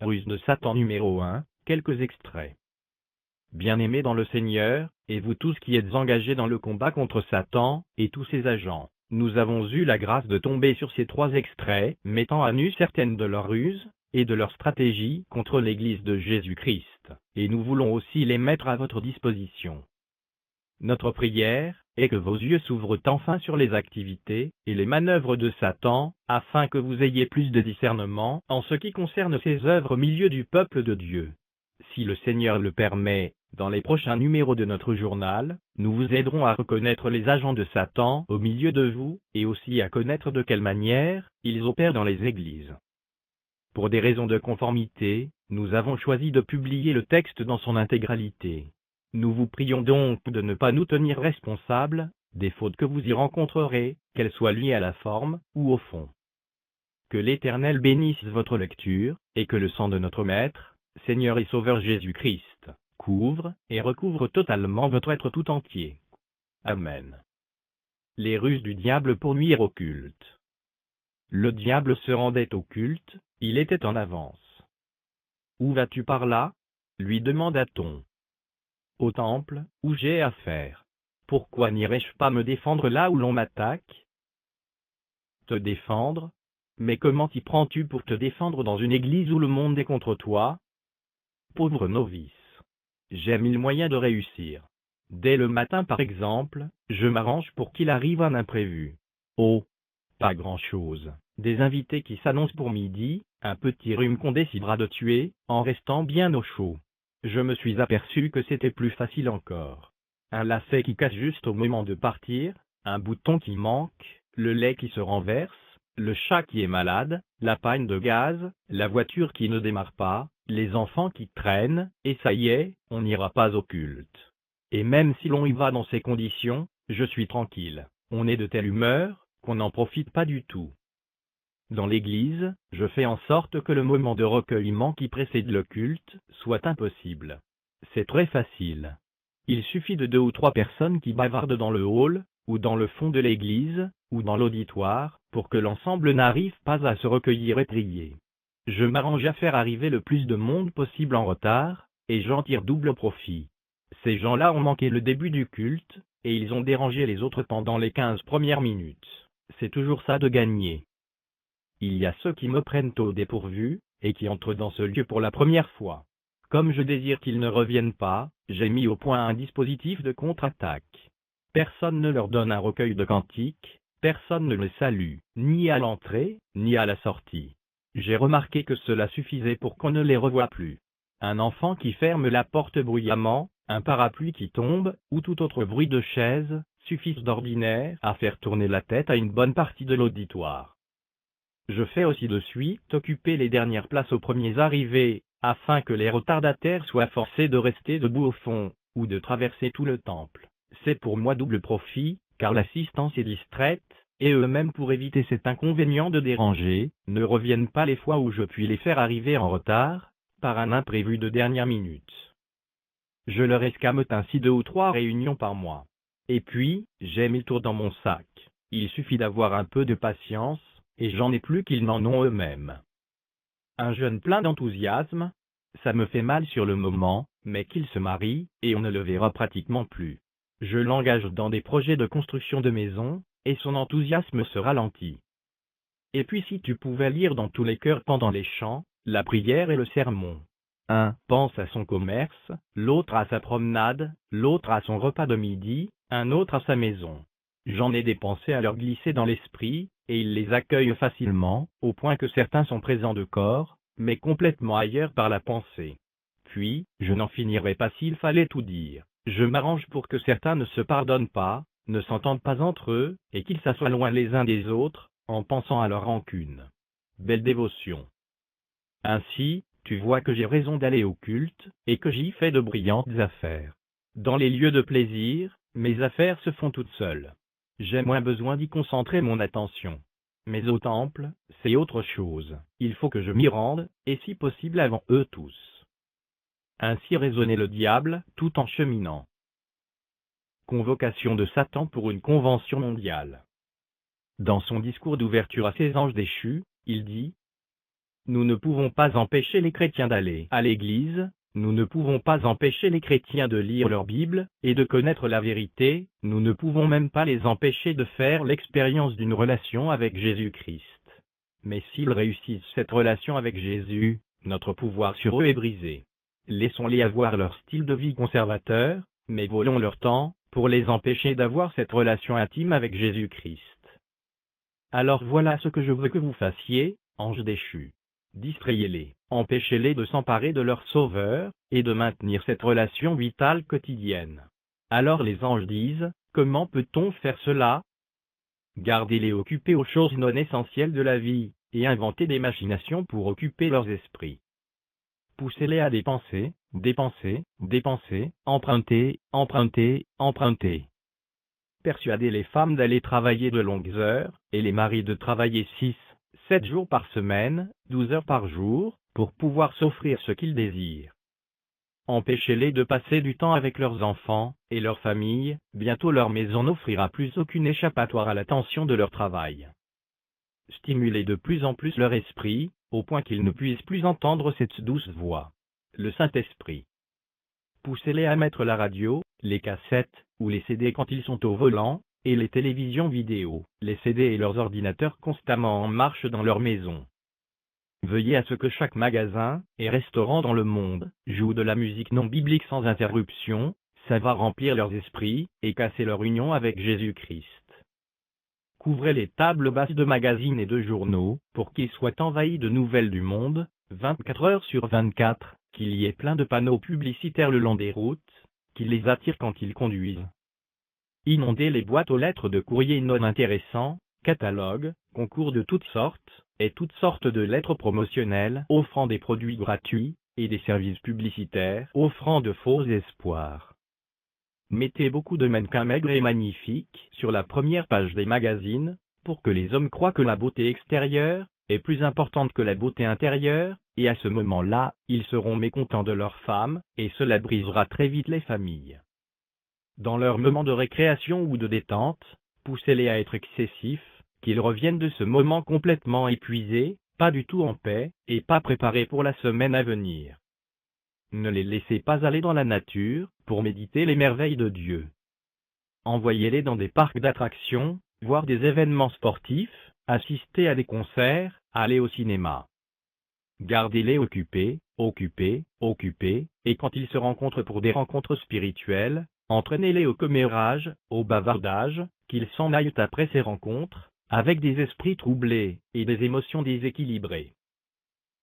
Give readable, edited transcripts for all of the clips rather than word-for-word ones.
Ruse de Satan numéro 1, quelques extraits. Bien-aimés dans le Seigneur, et vous tous qui êtes engagés dans le combat contre Satan et tous ses agents, nous avons eu la grâce de tomber sur ces 3 extraits, mettant à nu certaines de leurs ruses et de leurs stratégies contre l'Église de Jésus-Christ, et nous voulons aussi les mettre à votre disposition. Notre prière est que vos yeux s'ouvrent enfin sur les activités et les manœuvres de Satan, afin que vous ayez plus de discernement en ce qui concerne ses œuvres au milieu du peuple de Dieu. Si le Seigneur le permet, dans les prochains numéros de notre journal, nous vous aiderons à reconnaître les agents de Satan au milieu de vous, et aussi à connaître de quelle manière ils opèrent dans les églises. Pour des raisons de conformité, nous avons choisi de publier le texte dans son intégralité. Nous vous prions donc de ne pas nous tenir responsables des fautes que vous y rencontrerez, qu'elles soient liées à la forme ou au fond. Que l'Éternel bénisse votre lecture, et que le sang de notre Maître, Seigneur et Sauveur Jésus-Christ, couvre et recouvre totalement votre être tout entier. Amen. Les ruses du diable pour nuire au culte. Le diable se rendait au culte, il était en avance. Où vas-tu par là? Lui demanda-t-on. Au temple, où j'ai affaire. Pourquoi n'irais-je pas me défendre là où l'on m'attaque? Te défendre? Mais comment t'y prends-tu pour te défendre dans une église où le monde est contre toi? Pauvre novice. J'ai 1000 moyens de réussir. Dès le matin par exemple, je m'arrange pour qu'il arrive un imprévu. Oh, pas grand-chose. Des invités qui s'annoncent pour midi, un petit rhume qu'on décidera de tuer, en restant bien au chaud. Je me suis aperçu que c'était plus facile encore. Un lacet qui casse juste au moment de partir, un bouton qui manque, le lait qui se renverse, le chat qui est malade, la panne de gaz, la voiture qui ne démarre pas, les enfants qui traînent, et ça y est, on n'ira pas au culte. Et même si l'on y va dans ces conditions, je suis tranquille. On est de telle humeur qu'on n'en profite pas du tout. Dans l'église, je fais en sorte que le moment de recueillement qui précède le culte soit impossible. C'est très facile. Il suffit de 2 ou 3 personnes qui bavardent dans le hall, ou dans le fond de l'église, ou dans l'auditoire, pour que l'ensemble n'arrive pas à se recueillir et prier. Je m'arrange à faire arriver le plus de monde possible en retard, et j'en tire double profit. Ces gens-là ont manqué le début du culte, et ils ont dérangé les autres pendant les 15 premières minutes. C'est toujours ça de gagner. Il y a ceux qui me prennent au dépourvu, et qui entrent dans ce lieu pour la première fois. Comme je désire qu'ils ne reviennent pas, j'ai mis au point un dispositif de contre-attaque. Personne ne leur donne un recueil de cantiques, personne ne les salue, ni à l'entrée, ni à la sortie. J'ai remarqué que cela suffisait pour qu'on ne les revoie plus. Un enfant qui ferme la porte bruyamment, un parapluie qui tombe, ou tout autre bruit de chaise, suffisent d'ordinaire à faire tourner la tête à une bonne partie de l'auditoire. Je fais aussi de suite occuper les dernières places aux premiers arrivés, afin que les retardataires soient forcés de rester debout au fond, ou de traverser tout le temple. C'est pour moi double profit, car l'assistance est distraite, et eux-mêmes pour éviter cet inconvénient de déranger, ne reviennent pas les fois où je puis les faire arriver en retard, par un imprévu de dernière minute. Je leur escamote ainsi 2 ou 3 réunions par mois. Et puis, j'ai 1000 tours dans mon sac. Il suffit d'avoir un peu de patience, et j'en ai plus qu'ils n'en ont eux-mêmes. Un jeune plein d'enthousiasme, ça me fait mal sur le moment, mais qu'il se marie, et on ne le verra pratiquement plus. Je l'engage dans des projets de construction de maisons, et son enthousiasme se ralentit. Et puis si tu pouvais lire dans tous les cœurs pendant les chants, la prière et le sermon. Un pense à son commerce, l'autre à sa promenade, l'autre à son repas de midi, un autre à sa maison. J'en ai des pensées à leur glisser dans l'esprit, et ils les accueillent facilement, au point que certains sont présents de corps, mais complètement ailleurs par la pensée. Puis, je n'en finirais pas s'il fallait tout dire. Je m'arrange pour que certains ne se pardonnent pas, ne s'entendent pas entre eux, et qu'ils s'assoient loin les uns des autres, en pensant à leur rancune. Belle dévotion. Ainsi, tu vois que j'ai raison d'aller au culte, et que j'y fais de brillantes affaires. Dans les lieux de plaisir, mes affaires se font toutes seules. J'ai moins besoin d'y concentrer mon attention. Mais au temple, c'est autre chose. Il faut que je m'y rende, et si possible avant eux tous. Ainsi raisonnait le diable, tout en cheminant. Convocation de Satan pour une convention mondiale. Dans son discours d'ouverture à ses anges déchus, il dit : Nous ne pouvons pas empêcher les chrétiens d'aller à l'église, nous ne pouvons pas empêcher les chrétiens de lire leur Bible et de connaître la vérité, nous ne pouvons même pas les empêcher de faire l'expérience d'une relation avec Jésus-Christ. Mais s'ils réussissent cette relation avec Jésus, notre pouvoir sur eux est brisé. Laissons-les avoir leur style de vie conservateur, mais volons leur temps, pour les empêcher d'avoir cette relation intime avec Jésus-Christ. Alors voilà ce que je veux que vous fassiez, anges déchus. Distrayez-les, empêchez-les de s'emparer de leur Sauveur, et de maintenir cette relation vitale quotidienne. Alors les anges disent, comment peut-on faire cela? Gardez-les occupés aux choses non essentielles de la vie, et inventez des machinations pour occuper leurs esprits. Poussez-les à dépenser, dépenser, dépenser, emprunter, emprunter, emprunter. Persuadez les femmes d'aller travailler de longues heures, et les maris de travailler 6, 7 jours par semaine, 12 heures par jour, pour pouvoir s'offrir ce qu'ils désirent. Empêchez-les de passer du temps avec leurs enfants et leurs familles, bientôt leur maison n'offrira plus aucune échappatoire à l'attention de leur travail. Stimulez de plus en plus leur esprit, au point qu'ils ne puissent plus entendre cette douce voix. Le Saint-Esprit. Poussez-les à mettre la radio, les cassettes, ou les CD quand ils sont au volant, et les télévisions vidéo, les CD et leurs ordinateurs constamment en marche dans leur maison. Veuillez à ce que chaque magasin et restaurant dans le monde joue de la musique non biblique sans interruption, ça va remplir leurs esprits et casser leur union avec Jésus-Christ. Couvrez les tables basses de magazines et de journaux, pour qu'ils soient envahis de nouvelles du monde, 24 heures sur 24, qu'il y ait plein de panneaux publicitaires le long des routes, qui les attirent quand ils conduisent. Inondez les boîtes aux lettres de courriers non intéressants, catalogues, concours de toutes sortes, et toutes sortes de lettres promotionnelles offrant des produits gratuits, et des services publicitaires offrant de faux espoirs. Mettez beaucoup de mannequins maigres et magnifiques sur la première page des magazines, pour que les hommes croient que la beauté extérieure est plus importante que la beauté intérieure, et à ce moment-là, ils seront mécontents de leurs femmes, et cela brisera très vite les familles. Dans leurs moments de récréation ou de détente, poussez-les à être excessifs, qu'ils reviennent de ce moment complètement épuisés, pas du tout en paix, et pas préparés pour la semaine à venir. Ne les laissez pas aller dans la nature, pour méditer les merveilles de Dieu. Envoyez-les dans des parcs d'attractions, voir des événements sportifs, assister à des concerts, aller au cinéma. Gardez-les occupés, occupés, occupés, et quand ils se rencontrent pour des rencontres spirituelles, entraînez-les au commérage, au bavardage, qu'ils s'en aillent après ces rencontres, avec des esprits troublés, et des émotions déséquilibrées.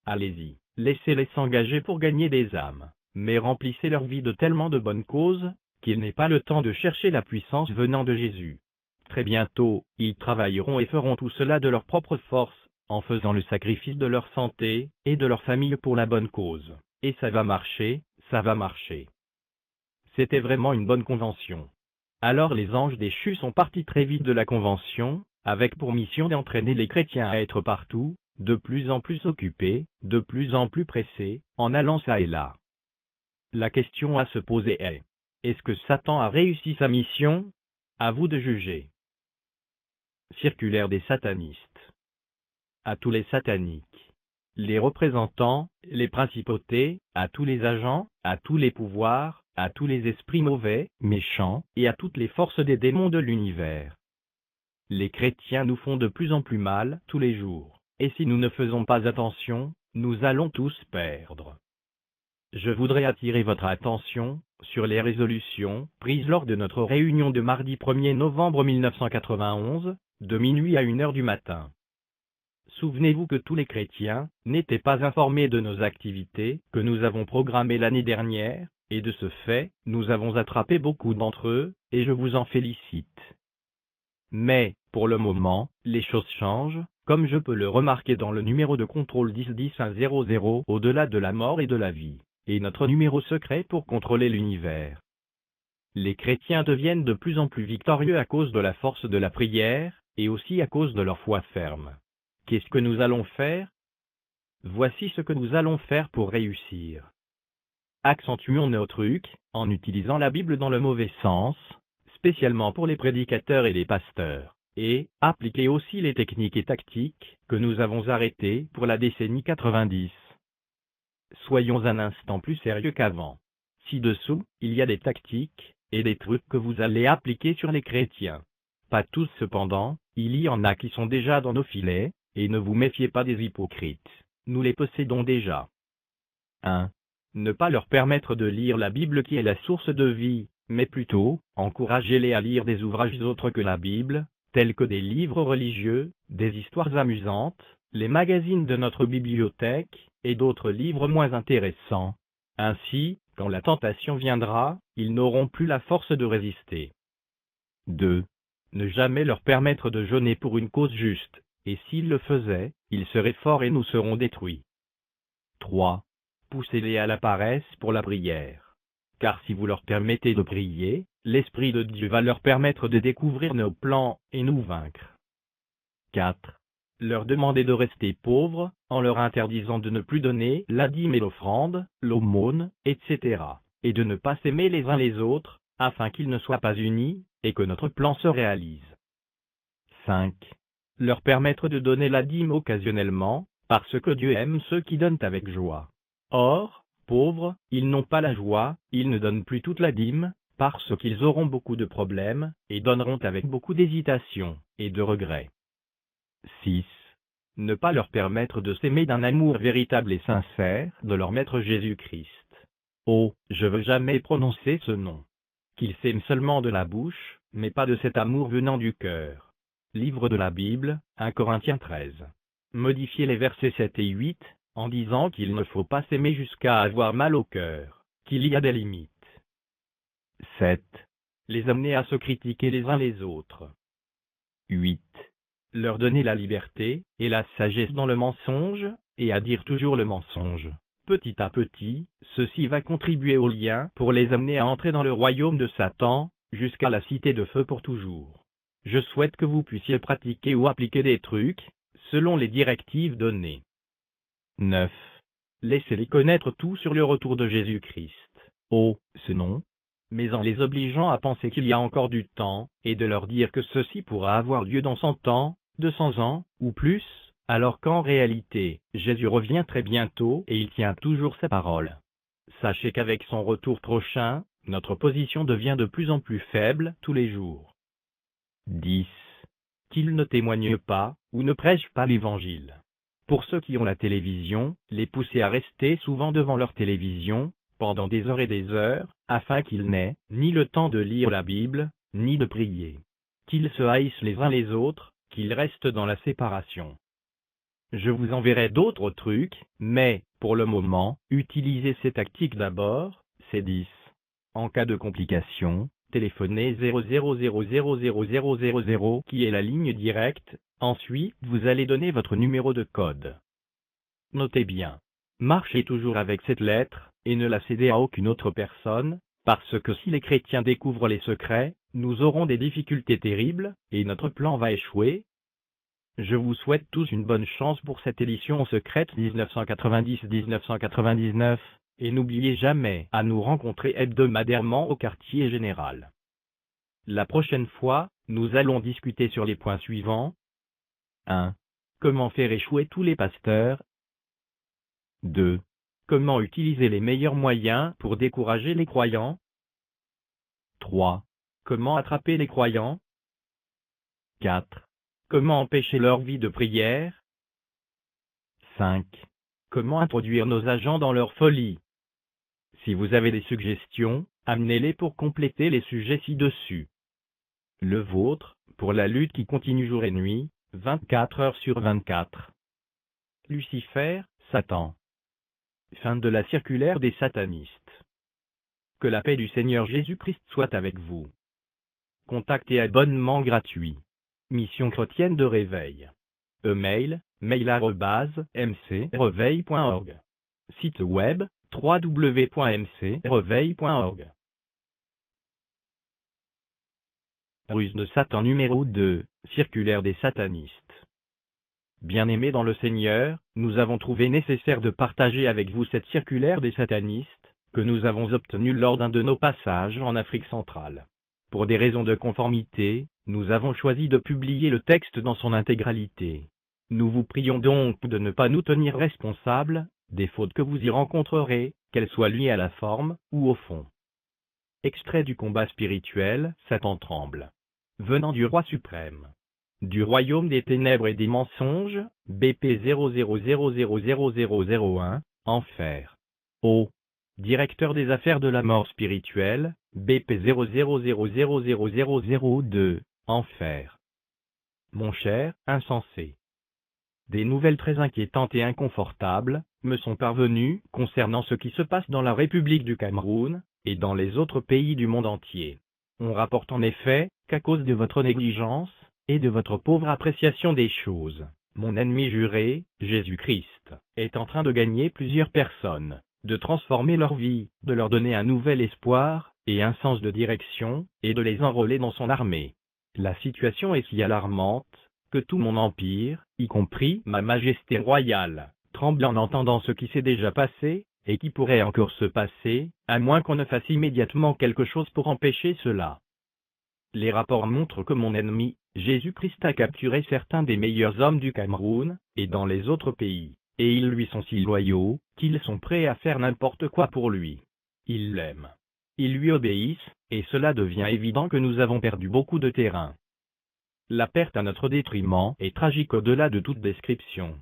Allez-y, laissez-les s'engager pour gagner des âmes, mais remplissez leur vie de tellement de bonnes causes, qu'ils n'aient pas le temps de chercher la puissance venant de Jésus. Très bientôt, ils travailleront et feront tout cela de leur propre force, en faisant le sacrifice de leur santé, et de leur famille pour la bonne cause. Et ça va marcher, ça va marcher. C'était vraiment une bonne convention. Alors les anges déchus sont partis très vite de la convention, avec pour mission d'entraîner les chrétiens à être partout, de plus en plus occupés, de plus en plus pressés, en allant ça et là. La question à se poser est, est-ce que Satan a réussi sa mission? À vous de juger. Circulaire des satanistes. À tous les sataniques, les représentants, les principautés, à tous les agents, à tous les pouvoirs, à tous les esprits mauvais, méchants, et à toutes les forces des démons de l'univers. Les chrétiens nous font de plus en plus mal tous les jours, et si nous ne faisons pas attention, nous allons tous perdre. Je voudrais attirer votre attention sur les résolutions prises lors de notre réunion de mardi 1er novembre 1991, de minuit à 1 heure du matin. Souvenez-vous que tous les chrétiens n'étaient pas informés de nos activités que nous avons programmées l'année dernière, et de ce fait, nous avons attrapé beaucoup d'entre eux, et je vous en félicite. Mais, pour le moment, les choses changent, comme je peux le remarquer dans le numéro de contrôle 10-10-100 au-delà de la mort et de la vie, et notre numéro secret pour contrôler l'univers. Les chrétiens deviennent de plus en plus victorieux à cause de la force de la prière, et aussi à cause de leur foi ferme. Qu'est-ce que nous allons faire? Voici ce que nous allons faire pour réussir. Accentuons nos trucs, en utilisant la Bible dans le mauvais sens, spécialement pour les prédicateurs et les pasteurs. et appliquez aussi les techniques et tactiques que nous avons arrêtées pour la décennie 90. Soyons un instant plus sérieux qu'avant. Ci-dessous, il y a des tactiques et des trucs que vous allez appliquer sur les chrétiens. Pas tous cependant, il y en a qui sont déjà dans nos filets, et ne vous méfiez pas des hypocrites. Nous les possédons déjà. 1. Ne pas leur permettre de lire la Bible qui est la source de vie, mais plutôt, encouragez-les à lire des ouvrages autres que la Bible, tels que des livres religieux, des histoires amusantes, les magazines de notre bibliothèque, et d'autres livres moins intéressants. Ainsi, quand la tentation viendra, ils n'auront plus la force de résister. 2. Ne jamais leur permettre de jeûner pour une cause juste, et s'ils le faisaient, ils seraient forts et nous serons détruits. 3. Poussez-les à la paresse pour la prière. Car si vous leur permettez de prier, l'Esprit de Dieu va leur permettre de découvrir nos plans et nous vaincre. 4. Leur demandez de rester pauvres, en leur interdisant de ne plus donner la dîme et l'offrande, l'aumône, etc., et de ne pas s'aimer les uns les autres, afin qu'ils ne soient pas unis, et que notre plan se réalise. 5. Leur permettre de donner la dîme occasionnellement, parce que Dieu aime ceux qui donnent avec joie. Or, pauvres, ils n'ont pas la joie, ils ne donnent plus toute la dîme, parce qu'ils auront beaucoup de problèmes, et donneront avec beaucoup d'hésitation, et de regret. 6. Ne pas leur permettre de s'aimer d'un amour véritable et sincère de leur Maître Jésus-Christ. Oh, je veux jamais prononcer ce nom. Qu'ils s'aiment seulement de la bouche, mais pas de cet amour venant du cœur. Livre de la Bible, 1 Corinthiens 13. Modifiez les versets 7 et 8, en disant qu'il ne faut pas s'aimer jusqu'à avoir mal au cœur, qu'il y a des limites. 7. Les amener à se critiquer les uns les autres. 8. Leur donner la liberté et la sagesse dans le mensonge, et à dire toujours le mensonge. Petit à petit, ceci va contribuer au lien pour les amener à entrer dans le royaume de Satan, jusqu'à la cité de feu pour toujours. Je souhaite que vous puissiez pratiquer ou appliquer des trucs, selon les directives données. 9. Laissez-les connaître tout sur le retour de Jésus-Christ. Oh, ce nom, mais en les obligeant à penser qu'il y a encore du temps, et de leur dire que ceci pourra avoir lieu dans 100 ans, 200 ans, ou plus, alors qu'en réalité, Jésus revient très bientôt et il tient toujours sa parole. Sachez qu'avec son retour prochain, notre position devient de plus en plus faible tous les jours. 10. Qu'ils ne témoignent pas, ou ne prêchent pas l'Évangile. Pour ceux qui ont la télévision, les pousser à rester souvent devant leur télévision, pendant des heures et des heures, afin qu'ils n'aient ni le temps de lire la Bible, ni de prier. Qu'ils se haïssent les uns les autres, qu'ils restent dans la séparation. Je vous enverrai d'autres trucs, mais, pour le moment, utilisez ces tactiques d'abord, c'est 10. En cas de complication, téléphonez 00000000 qui est la ligne directe, ensuite vous allez donner votre numéro de code. Notez bien. Marchez toujours avec cette lettre, et ne la cédez à aucune autre personne, parce que si les chrétiens découvrent les secrets, nous aurons des difficultés terribles, et notre plan va échouer. Je vous souhaite tous une bonne chance pour cette édition secrète 1990-1999, et n'oubliez jamais à nous rencontrer hebdomadairement au quartier général. La prochaine fois, nous allons discuter sur les points suivants. 1. Comment faire échouer tous les pasteurs. 2. Comment utiliser les meilleurs moyens pour décourager les croyants. 3. Comment attraper les croyants. 4. Comment empêcher leur vie de prière. 5. Comment introduire nos agents dans leur folie. Si vous avez des suggestions, amenez-les pour compléter les sujets ci-dessus. Le vôtre, pour la lutte qui continue jour et nuit, 24 heures sur 24. Lucifer, Satan. Fin de la circulaire des satanistes. Que la paix du Seigneur Jésus-Christ soit avec vous. Contact et abonnement gratuit. Mission chrétienne de réveil. E-mail, mail@mcreveil.org. Site web, www.mcreveil.org. Ruse de Satan numéro 2, circulaire des satanistes. Bien-aimés dans le Seigneur, nous avons trouvé nécessaire de partager avec vous cette circulaire des satanistes, que nous avons obtenue lors d'un de nos passages en Afrique centrale. Pour des raisons de conformité, nous avons choisi de publier le texte dans son intégralité. Nous vous prions donc de ne pas nous tenir responsables des fautes que vous y rencontrerez, qu'elles soient liées à la forme ou au fond. Extrait du combat spirituel, Satan tremble. Venant du roi suprême. Du royaume des ténèbres et des mensonges, BP 00000001, Enfer. O. Directeur des affaires de la mort spirituelle, BP 00000002, Enfer. Mon cher, insensé. Des nouvelles très inquiétantes et inconfortables me sont parvenues concernant ce qui se passe dans la République du Cameroun et dans les autres pays du monde entier. On rapporte en effet qu'à cause de votre négligence et de votre pauvre appréciation des choses, mon ennemi juré, Jésus-Christ, est en train de gagner plusieurs personnes, de transformer leur vie, de leur donner un nouvel espoir et un sens de direction, et de les enrôler dans son armée. La situation est si alarmante que tout mon empire, y compris ma majesté royale, tremble en entendant ce qui s'est déjà passé, et qui pourrait encore se passer, à moins qu'on ne fasse immédiatement quelque chose pour empêcher cela. Les rapports montrent que mon ennemi, Jésus-Christ, a capturé certains des meilleurs hommes du Cameroun, et dans les autres pays, et ils lui sont si loyaux, qu'ils sont prêts à faire n'importe quoi pour lui. Ils l'aiment. Ils lui obéissent, et cela devient évident que nous avons perdu beaucoup de terrain. La perte à notre détriment est tragique au-delà de toute description.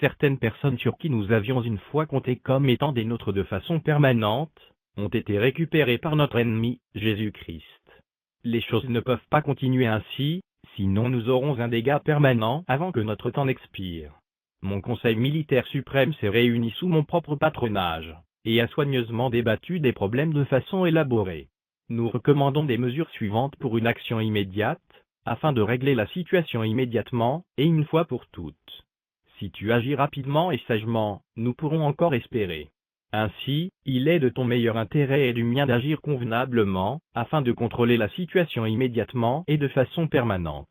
Certaines personnes sur qui nous avions une fois compté comme étant des nôtres de façon permanente, ont été récupérées par notre ennemi, Jésus-Christ. Les choses ne peuvent pas continuer ainsi, sinon nous aurons un dégât permanent avant que notre temps n'expire. Mon conseil militaire suprême s'est réuni sous mon propre patronage, et a soigneusement débattu des problèmes de façon élaborée. Nous recommandons des mesures suivantes pour une action immédiate, afin de régler la situation immédiatement, et une fois pour toutes. Si tu agis rapidement et sagement, nous pourrons encore espérer. Ainsi, il est de ton meilleur intérêt et du mien d'agir convenablement, afin de contrôler la situation immédiatement et de façon permanente.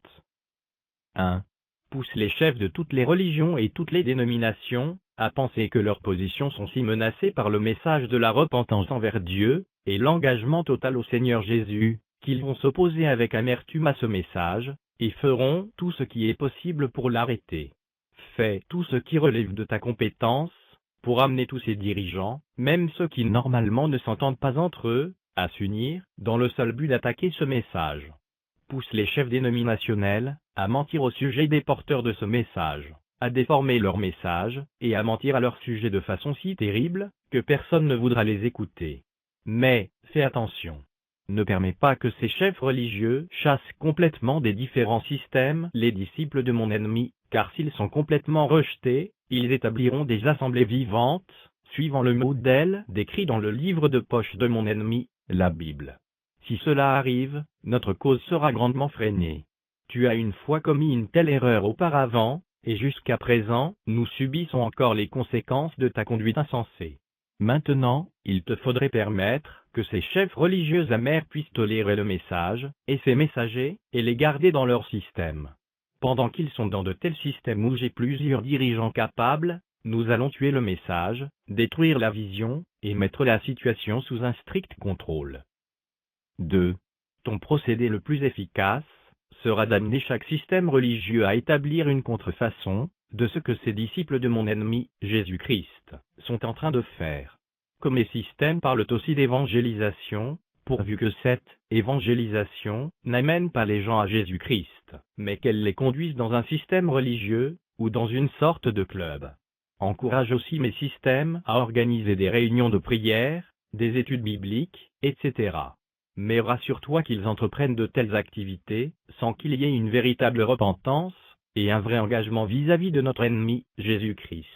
1. Pousse les chefs de toutes les religions et toutes les dénominations à penser que leurs positions sont si menacées par le message de la repentance envers Dieu, et l'engagement total au Seigneur Jésus, qu'ils vont s'opposer avec amertume à ce message, et feront tout ce qui est possible pour l'arrêter. Fais tout ce qui relève de ta compétence, pour amener tous ces dirigeants, même ceux qui normalement ne s'entendent pas entre eux, à s'unir, dans le seul but d'attaquer ce message. Pousse les chefs dénominationnels à mentir au sujet des porteurs de ce message, à déformer leur message, et à mentir à leur sujet de façon si terrible, que personne ne voudra les écouter. Mais, fais attention. Ne permets pas que ces chefs religieux chassent complètement des différents systèmes les disciples de mon ennemi, car s'ils sont complètement rejetés, ils établiront des assemblées vivantes, suivant le modèle décrit dans le livre de poche de mon ennemi, la Bible. Si cela arrive, notre cause sera grandement freinée. Tu as une fois commis une telle erreur auparavant, et jusqu'à présent, nous subissons encore les conséquences de ta conduite insensée. Maintenant, il te faudrait permettre que ces chefs religieux amers puissent tolérer le message, et ses messagers, et les garder dans leur système. Pendant qu'ils sont dans de tels systèmes où j'ai plusieurs dirigeants capables, nous allons tuer le message, détruire la vision, et mettre la situation sous un strict contrôle. 2. Ton procédé le plus efficace sera d'amener chaque système religieux à établir une contrefaçon de ce que ces disciples de mon ennemi, Jésus-Christ, sont en train de faire. Comme les systèmes parlent aussi d'évangélisation, pourvu que cette évangélisation n'amène pas les gens à Jésus-Christ, mais qu'elle les conduise dans un système religieux, ou dans une sorte de club. Encourage aussi mes systèmes à organiser des réunions de prière, des études bibliques, etc. Mais rassure-toi qu'ils entreprennent de telles activités, sans qu'il y ait une véritable repentance, et un vrai engagement vis-à-vis de notre ennemi, Jésus-Christ.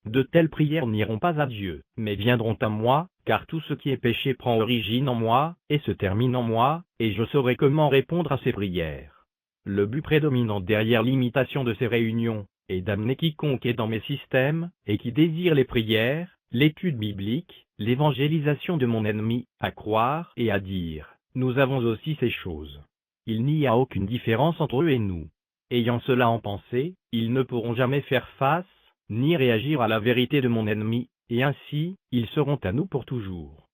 De telles prières n'iront pas à Dieu, mais viendront à moi, car tout ce qui est péché prend origine en moi, et se termine en moi, et je saurai comment répondre à ces prières. Le but prédominant derrière l'imitation de ces réunions est d'amener quiconque est dans mes systèmes, et qui désire les prières, l'étude biblique, l'évangélisation de mon ennemi, à croire et à dire, nous avons aussi ces choses. Il n'y a aucune différence entre eux et nous. Ayant cela en pensée, ils ne pourront jamais faire face, ni réagir à la vérité de mon ennemi, et ainsi, ils seront à nous pour toujours.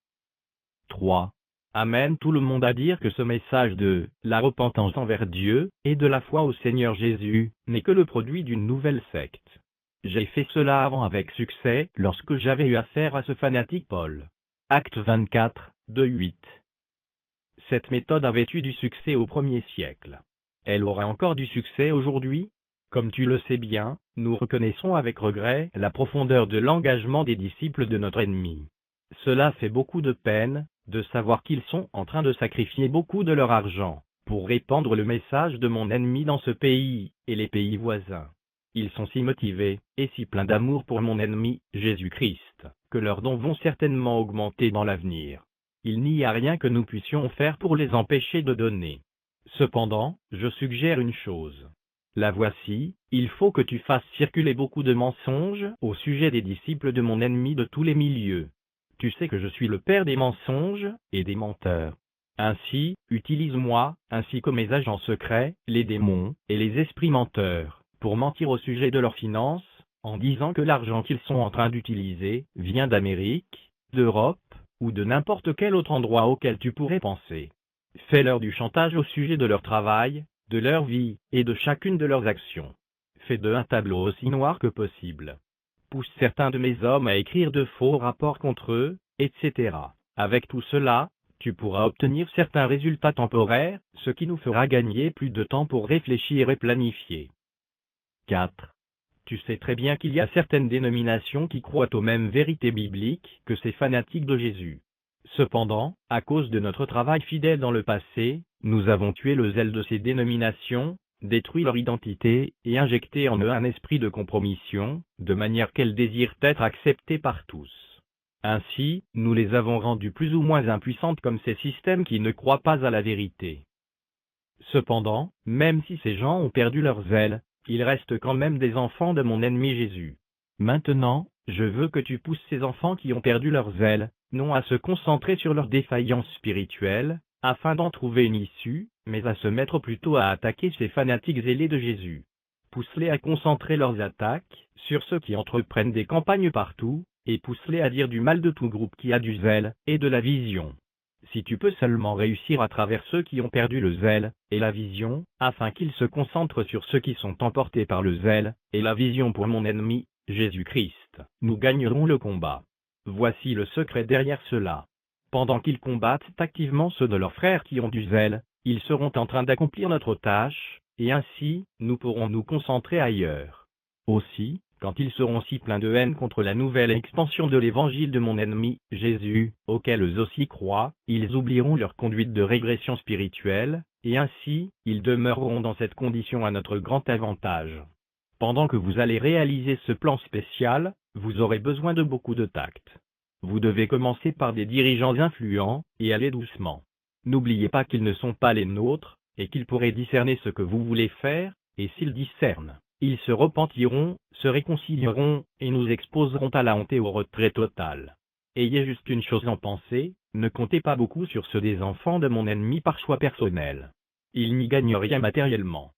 3. Amène tout le monde à dire que ce message de la repentance envers Dieu et de la foi au Seigneur Jésus n'est que le produit d'une nouvelle secte. J'ai fait cela avant avec succès lorsque j'avais eu affaire à ce fanatique Paul. Acte 24, 2-8. Cette méthode avait eu du succès au 1er siècle. Elle aura encore du succès aujourd'hui. Comme tu le sais bien, nous reconnaissons avec regret la profondeur de l'engagement des disciples de notre ennemi. Cela fait beaucoup de peine de savoir qu'ils sont en train de sacrifier beaucoup de leur argent pour répandre le message de mon ennemi dans ce pays et les pays voisins. Ils sont si motivés et si pleins d'amour pour mon ennemi, Jésus-Christ, que leurs dons vont certainement augmenter dans l'avenir. Il n'y a rien que nous puissions faire pour les empêcher de donner. Cependant, je suggère une chose. La voici, il faut que tu fasses circuler beaucoup de mensonges au sujet des disciples de mon ennemi de tous les milieux. Tu sais que je suis le père des mensonges et des menteurs. Ainsi, utilise-moi, ainsi que mes agents secrets, les démons et les esprits menteurs, pour mentir au sujet de leurs finances, en disant que l'argent qu'ils sont en train d'utiliser vient d'Amérique, d'Europe, ou de n'importe quel autre endroit auquel tu pourrais penser. Fais-leur du chantage au sujet de leur travail, de leur vie, et de chacune de leurs actions. Fais d'eux un tableau aussi noir que possible. Pousse certains de mes hommes à écrire de faux rapports contre eux, etc. Avec tout cela, tu pourras obtenir certains résultats temporaires, ce qui nous fera gagner plus de temps pour réfléchir et planifier. 4. Tu sais très bien qu'il y a certaines dénominations qui croient aux mêmes vérités bibliques que ces fanatiques de Jésus. Cependant, à cause de notre travail fidèle dans le passé, nous avons tué le zèle de ces dénominations, détruit leur identité et injecté en eux un esprit de compromission, de manière qu'elles désirent être acceptées par tous. Ainsi, nous les avons rendues plus ou moins impuissantes comme ces systèmes qui ne croient pas à la vérité. Cependant, même si ces gens ont perdu leur zèle, ils restent quand même des enfants de mon ennemi Jésus. Maintenant, je veux que tu pousses ces enfants qui ont perdu leur zèle, non à se concentrer sur leurs défaillances spirituelles, afin d'en trouver une issue, mais à se mettre plutôt à attaquer ces fanatiques zélés de Jésus. Pousse-les à concentrer leurs attaques sur ceux qui entreprennent des campagnes partout, et pousse-les à dire du mal de tout groupe qui a du zèle et de la vision. Si tu peux seulement réussir à travers ceux qui ont perdu le zèle et la vision, afin qu'ils se concentrent sur ceux qui sont emportés par le zèle et la vision pour mon ennemi, Jésus-Christ, nous gagnerons le combat. Voici le secret derrière cela. Pendant qu'ils combattent activement ceux de leurs frères qui ont du zèle, ils seront en train d'accomplir notre tâche, et ainsi, nous pourrons nous concentrer ailleurs. Aussi, quand ils seront si pleins de haine contre la nouvelle expansion de l'évangile de mon ennemi, Jésus, auquel eux aussi croient, ils oublieront leur conduite de régression spirituelle, et ainsi, ils demeureront dans cette condition à notre grand avantage. Pendant que vous allez réaliser ce plan spécial, vous aurez besoin de beaucoup de tact. Vous devez commencer par des dirigeants influents, et aller doucement. N'oubliez pas qu'ils ne sont pas les nôtres, et qu'ils pourraient discerner ce que vous voulez faire, et s'ils discernent, ils se repentiront, se réconcilieront, et nous exposeront à la honte et au retrait total. Ayez juste une chose en pensée, ne comptez pas beaucoup sur ceux des enfants de mon ennemi par choix personnel. Ils n'y gagnent rien matériellement.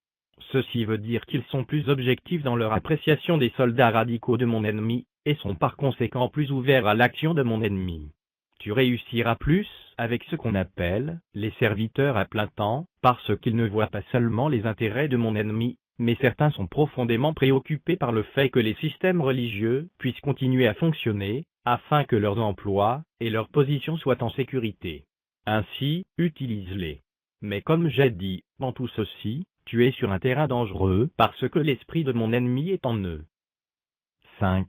Ceci veut dire qu'ils sont plus objectifs dans leur appréciation des soldats radicaux de mon ennemi, et sont par conséquent plus ouverts à l'action de mon ennemi. Tu réussiras plus avec ce qu'on appelle les serviteurs à plein temps, parce qu'ils ne voient pas seulement les intérêts de mon ennemi, mais certains sont profondément préoccupés par le fait que les systèmes religieux puissent continuer à fonctionner, afin que leurs emplois et leurs positions soient en sécurité. Ainsi, utilise-les. Mais comme j'ai dit, dans tout ceci, tu es sur un terrain dangereux parce que l'esprit de mon ennemi est en eux. 5.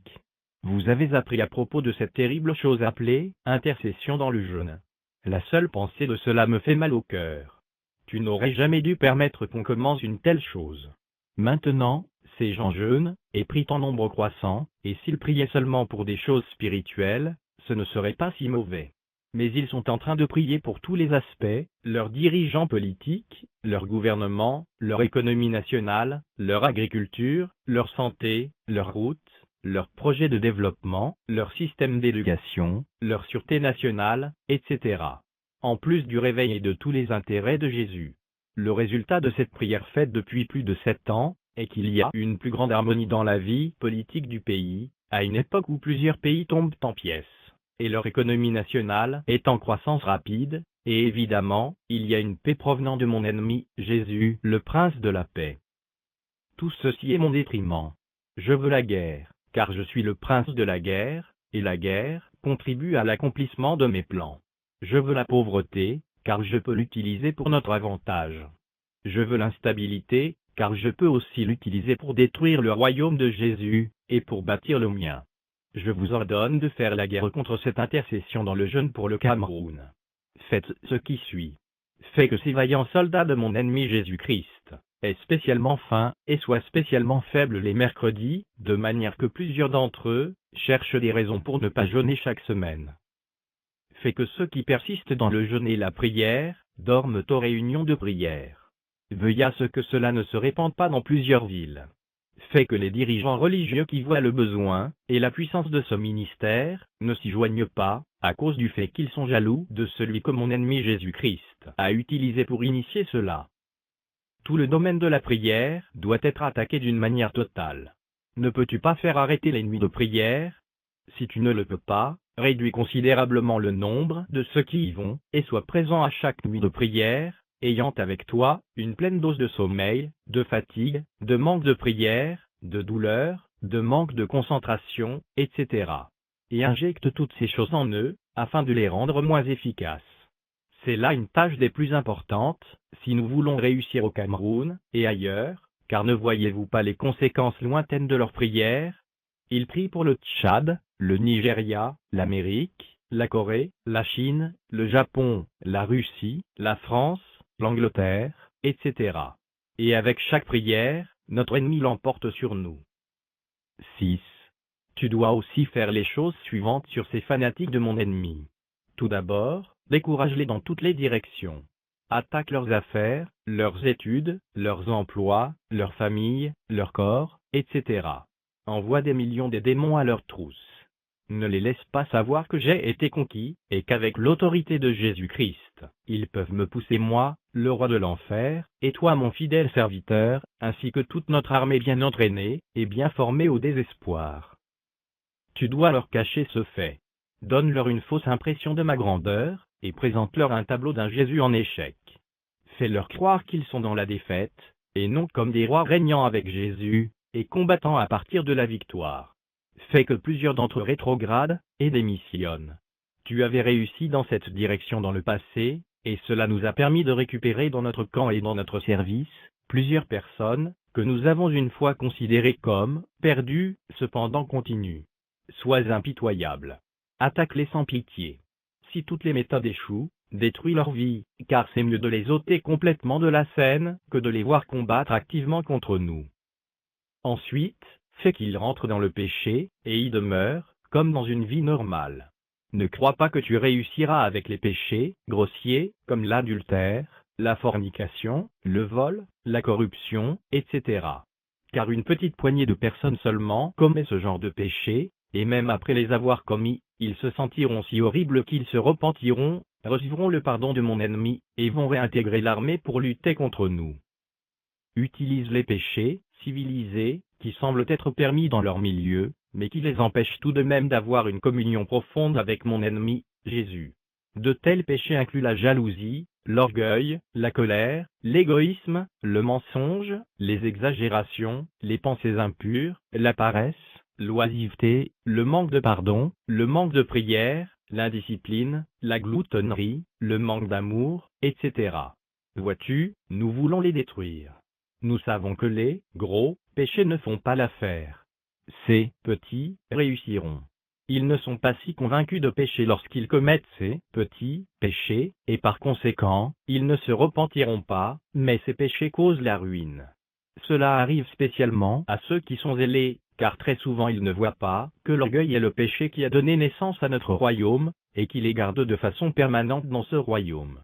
Vous avez appris à propos de cette terrible chose appelée intercession dans le jeûne. La seule pensée de cela me fait mal au cœur. Tu n'aurais jamais dû permettre qu'on commence une telle chose. Maintenant, ces gens jeûnent et prient en nombre croissant, et s'ils priaient seulement pour des choses spirituelles, ce ne serait pas si mauvais. Mais ils sont en train de prier pour tous les aspects, leurs dirigeants politiques, leur gouvernement, leur économie nationale, leur agriculture, leur santé, leurs routes, leurs projets de développement, leur système d'éducation, leur sûreté nationale, etc. En plus du réveil et de tous les intérêts de Jésus. Le résultat de cette prière faite depuis plus de 7 ans est qu'il y a une plus grande harmonie dans la vie politique du pays, à une époque où plusieurs pays tombent en pièces, et leur économie nationale est en croissance rapide, Et évidemment, il y a une paix provenant de mon ennemi, Jésus, le prince de la paix. Tout ceci est mon détriment. Je veux la guerre, car je suis le prince de la guerre, et la guerre contribue à l'accomplissement de mes plans. Je veux la pauvreté, car je peux l'utiliser pour notre avantage. Je veux l'instabilité, car je peux aussi l'utiliser pour détruire le royaume de Jésus, et pour bâtir le mien. Je vous ordonne de faire la guerre contre cette intercession dans le jeûne pour le Cameroun. Faites ce qui suit. Faites que ces vaillants soldats de mon ennemi Jésus-Christ aient spécialement faim et soient spécialement faibles les mercredis, de manière que plusieurs d'entre eux cherchent des raisons pour ne pas jeûner chaque semaine. Faites que ceux qui persistent dans le jeûne et la prière dorment aux réunions de prière. Veuillez à ce que cela ne se répande pas dans plusieurs villes. Fait que les dirigeants religieux qui voient le besoin et la puissance de ce ministère ne s'y joignent pas, à cause du fait qu'ils sont jaloux de celui que mon ennemi Jésus-Christ a utilisé pour initier cela. Tout le domaine de la prière doit être attaqué d'une manière totale. Ne peux-tu pas faire arrêter les nuits de prière? Si tu ne le peux pas, réduis considérablement le nombre de ceux qui y vont, et sois présent à chaque nuit de prière, ayant avec toi une pleine dose de sommeil, de fatigue, de manque de prière, de douleur, de manque de concentration, etc. Et injecte toutes ces choses en eux, afin de les rendre moins efficaces. C'est là une tâche des plus importantes, si nous voulons réussir au Cameroun, et ailleurs, car ne voyez-vous pas les conséquences lointaines de leur prière? Ils prient pour le Tchad, le Nigeria, l'Amérique, la Corée, la Chine, le Japon, la Russie, la France, l'Angleterre, etc. Et avec chaque prière, notre ennemi l'emporte sur nous. 6. Tu dois aussi faire les choses suivantes sur ces fanatiques de mon ennemi. Tout d'abord, décourage-les dans toutes les directions. Attaque leurs affaires, leurs études, leurs emplois, leurs familles, leur corps, etc. Envoie des millions de démons à leur trousse. Ne les laisse pas savoir que j'ai été conquis, et qu'avec l'autorité de Jésus-Christ, ils peuvent me pousser moi, le roi de l'enfer, et toi mon fidèle serviteur, ainsi que toute notre armée bien entraînée, et bien formée au désespoir. Tu dois leur cacher ce fait. Donne-leur une fausse impression de ma grandeur, et présente-leur un tableau d'un Jésus en échec. Fais-leur croire qu'ils sont dans la défaite, et non comme des rois régnant avec Jésus, et combattant à partir de la victoire. Fais que plusieurs d'entre eux rétrogradent et démissionnent. Tu avais réussi dans cette direction dans le passé, et cela nous a permis de récupérer dans notre camp et dans notre service plusieurs personnes que nous avons une fois considérées comme perdues, cependant continues. Sois impitoyable. Attaque-les sans pitié. Si toutes les méthodes échouent, détruis leur vie, car c'est mieux de les ôter complètement de la scène que de les voir combattre activement contre nous. Ensuite, fais qu'ils rentrent dans le péché, et y demeurent, comme dans une vie normale. Ne crois pas que tu réussiras avec les péchés grossiers, comme l'adultère, la fornication, le vol, la corruption, etc. Car une petite poignée de personnes seulement commet ce genre de péché, et même après les avoir commis, ils se sentiront si horribles qu'ils se repentiront, recevront le pardon de mon ennemi, et vont réintégrer l'armée pour lutter contre nous. Utilise les péchés civilisés, qui semblent être permis dans leur milieu, mais qui les empêchent tout de même d'avoir une communion profonde avec mon ennemi, Jésus. De tels péchés incluent la jalousie, l'orgueil, la colère, l'égoïsme, le mensonge, les exagérations, les pensées impures, la paresse, l'oisiveté, le manque de pardon, le manque de prière, l'indiscipline, la gloutonnerie, le manque d'amour, etc. Vois-tu, nous voulons les détruire. Nous savons que les gros péchés ne font pas l'affaire. Ces petits réussiront. Ils ne sont pas si convaincus de pécher lorsqu'ils commettent ces petits péchés, et par conséquent, ils ne se repentiront pas, mais ces péchés causent la ruine. Cela arrive spécialement à ceux qui sont zélés, car très souvent ils ne voient pas que l'orgueil est le péché qui a donné naissance à notre royaume, et qui les garde de façon permanente dans ce royaume.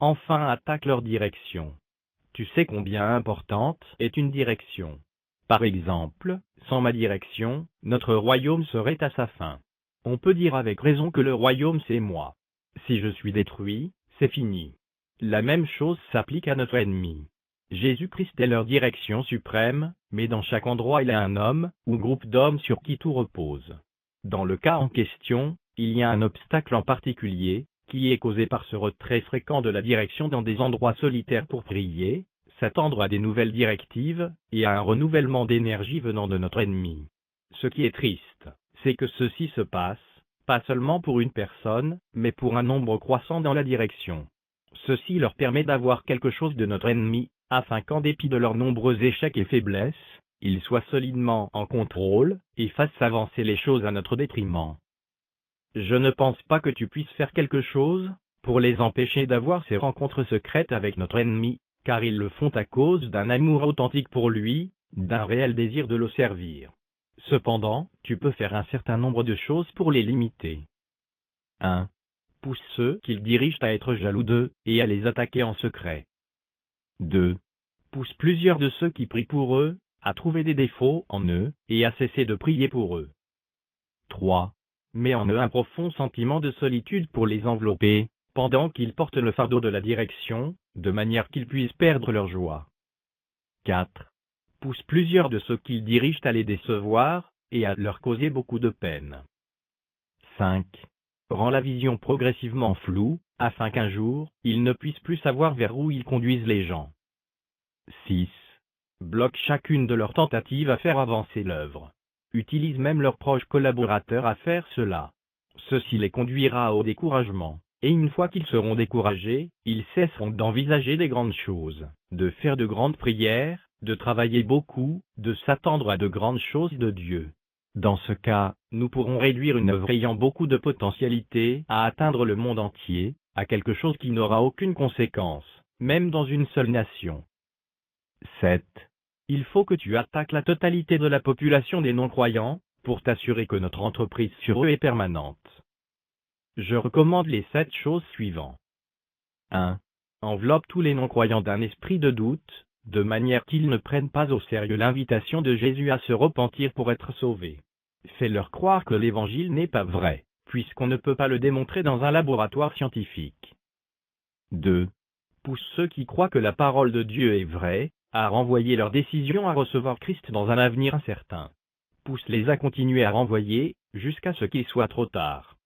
Enfin, attaque leur direction. Tu sais combien importante est une direction. Par exemple, sans ma direction, notre royaume serait à sa fin. On peut dire avec raison que le royaume c'est moi. Si je suis détruit, c'est fini. La même chose s'applique à notre ennemi. Jésus-Christ est leur direction suprême, mais dans chaque endroit il y a un homme, ou groupe d'hommes sur qui tout repose. Dans le cas en question, il y a un obstacle en particulier, qui est causé par ce retrait fréquent de la direction dans des endroits solitaires pour prier, s'attendre à des nouvelles directives, et à un renouvellement d'énergie venant de notre ennemi. Ce qui est triste, c'est que ceci se passe, pas seulement pour une personne, mais pour un nombre croissant dans la direction. Ceci leur permet d'avoir quelque chose de notre ennemi, afin qu'en dépit de leurs nombreux échecs et faiblesses, ils soient solidement en contrôle, et fassent avancer les choses à notre détriment. Je ne pense pas que tu puisses faire quelque chose pour les empêcher d'avoir ces rencontres secrètes avec notre ennemi, car ils le font à cause d'un amour authentique pour lui, d'un réel désir de le servir. Cependant, tu peux faire un certain nombre de choses pour les limiter. 1. Pousse ceux qu'ils dirigent à être jaloux d'eux, et à les attaquer en secret. 2. Pousse plusieurs de ceux qui prient pour eux, à trouver des défauts en eux, et à cesser de prier pour eux. 3. Mets en eux un profond sentiment de solitude pour les envelopper, pendant qu'ils portent le fardeau de la direction, de manière qu'ils puissent perdre leur joie. 4. Pousse plusieurs de ceux qu'ils dirigent à les décevoir, et à leur causer beaucoup de peine. 5. Rends la vision progressivement floue, afin qu'un jour, ils ne puissent plus savoir vers où ils conduisent les gens. 6. Bloque chacune de leurs tentatives à faire avancer l'œuvre. Utilise même leurs proches collaborateurs à faire cela. Ceci les conduira au découragement, et une fois qu'ils seront découragés, ils cesseront d'envisager des grandes choses, de faire de grandes prières, de travailler beaucoup, de s'attendre à de grandes choses de Dieu. Dans ce cas, nous pourrons réduire une œuvre ayant beaucoup de potentialité à atteindre le monde entier, à quelque chose qui n'aura aucune conséquence, même dans une seule nation. 7. Il faut que tu attaques la totalité de la population des non-croyants, pour t'assurer que notre entreprise sur eux est permanente. Je recommande les 7 choses suivantes. 1. Enveloppe tous les non-croyants d'un esprit de doute, de manière qu'ils ne prennent pas au sérieux l'invitation de Jésus à se repentir pour être sauvés. Fais-leur croire que l'évangile n'est pas vrai, puisqu'on ne peut pas le démontrer dans un laboratoire scientifique. 2. Pousse ceux qui croient que la parole de Dieu est vraie, à renvoyer leur décision à recevoir Christ dans un avenir incertain. Pousse-les à continuer à renvoyer, jusqu'à ce qu'il soit trop tard.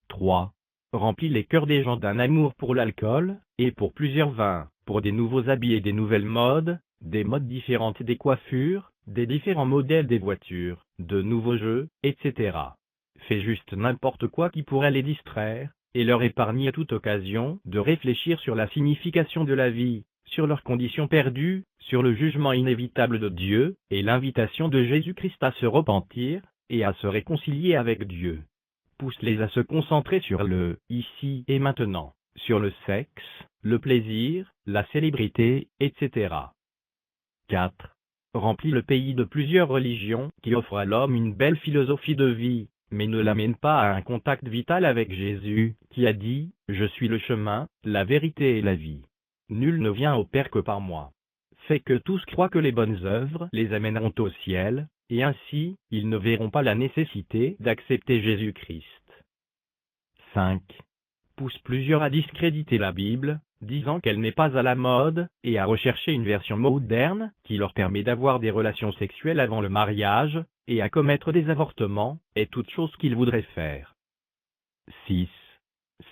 3. Remplis les cœurs des gens d'un amour pour l'alcool, et pour plusieurs vins, pour des nouveaux habits et des nouvelles modes, des modes différentes des coiffures, des différents modèles des voitures, de nouveaux jeux, etc. Fais juste n'importe quoi qui pourrait les distraire, et leur épargner à toute occasion de réfléchir sur la signification de la vie, sur leurs conditions perdues, sur le jugement inévitable de Dieu, et l'invitation de Jésus-Christ à se repentir, et à se réconcilier avec Dieu. Pousse-les à se concentrer sur le « ici et maintenant », sur le sexe, le plaisir, la célébrité, etc. 4. Remplis le pays de plusieurs religions qui offrent à l'homme une belle philosophie de vie, mais ne l'amènent pas à un contact vital avec Jésus, qui a dit « Je suis le chemin, la vérité et la vie. Nul ne vient au Père que par moi. » Fais que tous croient que les bonnes œuvres les amèneront au ciel, et ainsi, ils ne verront pas la nécessité d'accepter Jésus-Christ. 5. Pousse plusieurs à discréditer la Bible, disant qu'elle n'est pas à la mode, et à rechercher une version moderne, qui leur permet d'avoir des relations sexuelles avant le mariage, et à commettre des avortements, et toutes choses qu'ils voudraient faire. 6.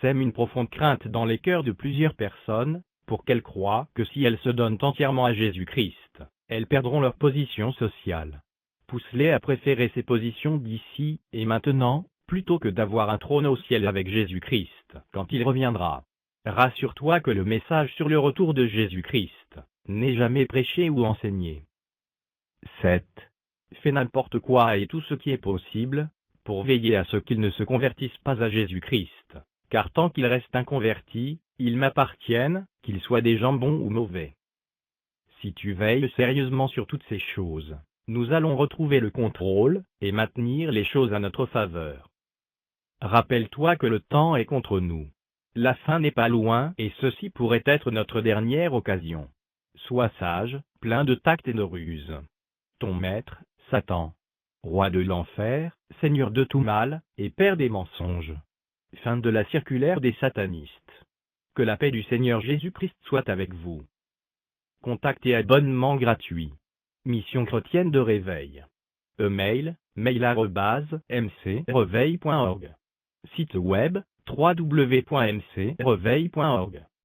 Sème une profonde crainte dans les cœurs de plusieurs personnes, pour qu'elles croient que si elles se donnent entièrement à Jésus-Christ, elles perdront leur position sociale. Pousse-les à préférer ces positions d'ici et maintenant, plutôt que d'avoir un trône au ciel avec Jésus-Christ, quand il reviendra. Rassure-toi que le message sur le retour de Jésus-Christ n'est jamais prêché ou enseigné. 7. Fais n'importe quoi et tout ce qui est possible, pour veiller à ce qu'ils ne se convertissent pas à Jésus-Christ, car tant qu'ils restent inconvertis, ils m'appartiennent, qu'ils soient des gens bons ou mauvais. Si tu veilles sérieusement sur toutes ces choses, nous allons retrouver le contrôle, et maintenir les choses à notre faveur. Rappelle-toi que le temps est contre nous. La fin n'est pas loin, et ceci pourrait être notre dernière occasion. Sois sage, plein de tact et de ruse. Ton maître, Satan, roi de l'enfer, seigneur de tout mal, et père des mensonges. Fin de la circulaire des satanistes. Que la paix du Seigneur Jésus-Christ soit avec vous. Contact et abonnement gratuit. Mission chrétienne de réveil. E-mail, mail@mcreveil.org. Site web, www.mcreveil.org